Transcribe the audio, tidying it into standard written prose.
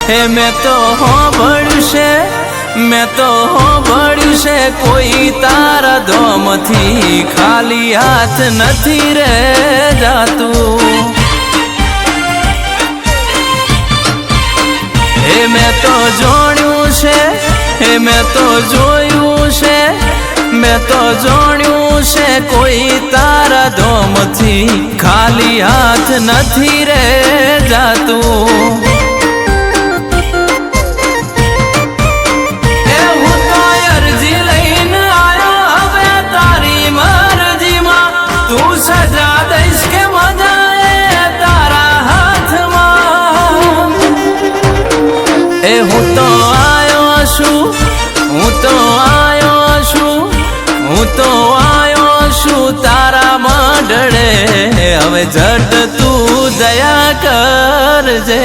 હે મેં તો હોભળ્યું છે કોઈ તારા ધોમથી ખાલી હાથ નથી રે જાતું। હે મેં તો જોયું છે, હે મેં તો જોયું છે, મેં તો જોયું છે કોઈ તારા ધોમથી ખાલી હાથ નથી રે જાતું। સજા દઈશ કે મજા તારા હાથમાં। એ હું તો આયો છું, હું તો આયો છું, હું તો આયો છું તારા મંડળે। હવે જટ તું દયા કરજે।